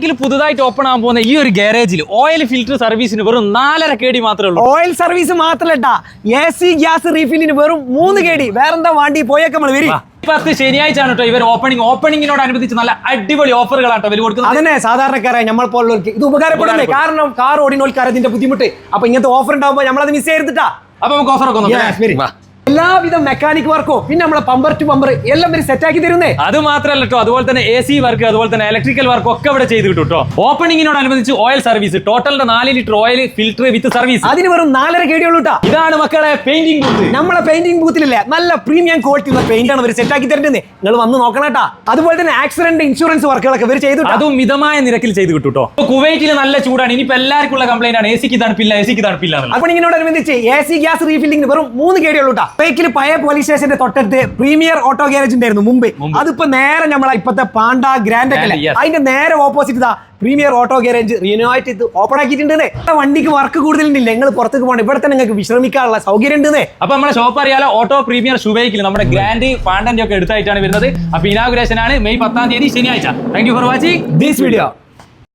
കുവൈറ്റിൽ പുതുതായിട്ട് ഓപ്പൺ ആകാൻ പോകുന്ന ഈ ഒരു ഗാരേജിൽ ഓയിൽ ഫിൽറ്റർ സർവീസിന് വെറും 4.5 KD മാത്രമേ ഉള്ളൂ. ഓയിൽ സർവീസ് മാത്രല്ല, AC ഗ്യാസ് റീഫില്ലിന് വെറും 3 KD. വേറെന്താ വാണ്ടി പോയേക്ക് നമ്മൾ വരും. ശനിയാഴ്ച ആണ് കേട്ടോ ഇവർ ഓപ്പണിങ്ങിനോടനുബന്ധിച്ച് നല്ല അടിപൊളി ഓഫറുകളാട്ടോ ഇവർ കൊടുക്കുന്നത്. അതന്നെ സാധാരണക്കാരായ നമ്മൾ പോലുള്ളവർക്ക് ഇത് ഉപകാരപ്പെടുന്നത്. കാരണം കാർ ഓടിനോൽക്കാർ ഇതിന്റെ ബുദ്ധിമുട്ട്. അപ്പൊ ഇങ്ങനത്തെ ഓഫർ ഉണ്ടാവുമ്പോൾ നമ്മളത് മിസ് ചെയ്തിട്ടാ. അപ്പൊ നമുക്ക് ഓഫർ ഒക്കെ എല്ലാവിധ മെക്കാനിക് വർക്കോ പിന്നെ നമ്മളെ പമ്പർ ടു പമ്പർ എല്ലാം സെറ്റ് ആക്കി തരുന്നേ. അത് മാത്രമല്ല കേട്ടോ, അതുപോലെ തന്നെ AC വർക്ക്, അതുപോലെ തന്നെ ഇലക്ട്രിക്കൽ വർക്ക് ഒക്കെ ഇവിടെ ചെയ്ത് കിട്ടും കേട്ടോ. ഓപ്പണിങ്ങിനോടനുബന്ധിച്ച് ഓയിൽ സർവീസ്, ടോട്ടലിന്റെ 4 litre oil filter with service. അതിന് വെറും 4.5 KD ഉള്ളൂ. ഇതാണ് മക്കളെ പെയിന്റിംഗ് ബൂത്ത്. നമ്മളെ പെയിന്റിംഗ് ബൂത്തിലില്ലേ നല്ല പ്രീമിയം ക്വാളിറ്റി ഉള്ള പെയിന്റ് ആണ് ഇവർ സെറ്റ് ആക്കി തരുന്നത്. നിങ്ങൾ വന്ന് നോക്കണട്ടാ. അതുപോലെ തന്നെ ആക്സിഡന്റ് ഇൻഷുറൻസ് വർക്കുകളൊക്കെ ഇവർ ചെയ്തു, അതും മിതമായ നിരക്കിൽ ചെയ്ത് കിട്ടും കേട്ടോ. കുവൈറ്റിൽ നല്ല ചൂടാണ്. ഇനിയിപ്പോ എല്ലാവർക്കും ഉള്ള കംപ്ലൈന്റ് ആണ് AC ക്ക് തണുപ്പില്ല. ഓപ്പണിങ്ങിനോടനുബന്ധിച്ച് AC ഗ്യാസ് റീഫില്ലിംഗ് വെറും 3 KD ഉള്ളൂ. ബൈക്കിൽ പഴയ പോലീസ് സ്റ്റേഷന്റെ തൊട്ടടുത്ത് പ്രീമിയർ ഓട്ടോ ഗാരേജ് ഉണ്ടായിരുന്നു മുമ്പ്. അതിപ്പോ നേരെ നമ്മളെ ഇപ്പത്തെ പാണ്ട ഗ്രാൻഡ് ഒക്കെ അതിന്റെ നേരെ ഓപ്പോസിറ്റ് ഇതാ പ്രീമിയർ ഓട്ടോ ഗാരേജ് റിനോവേറ്റ് ചെയ്ത് ഓപ്പൺ ആക്കിയിട്ടുണ്ട്. വണ്ടിക്ക് വർക്ക് കൂടുതലുണ്ടില്ല, നിങ്ങൾ പുറത്തേക്ക് പോകണം, ഇവിടെ തന്നെ നിങ്ങൾക്ക് വിശ്രമിക്കാനുള്ള സൗകര്യം ഉണ്ട്. അപ്പൊ നമ്മുടെ ഷോപ്പ് അറിയാലോ, ഓട്ടോ പ്രീമിയർ ഷുബൈക്കിൽ നമ്മുടെ ഗ്രാൻഡ് പാണ്ടന്റെ ഒക്കെ എടുത്തായിട്ടാണ് വരുന്നത്. അപ്പൊ ഇനാഗുറേഷൻ ആണ് May 10 ശനിയാഴ്ച. Thank you for watching this video.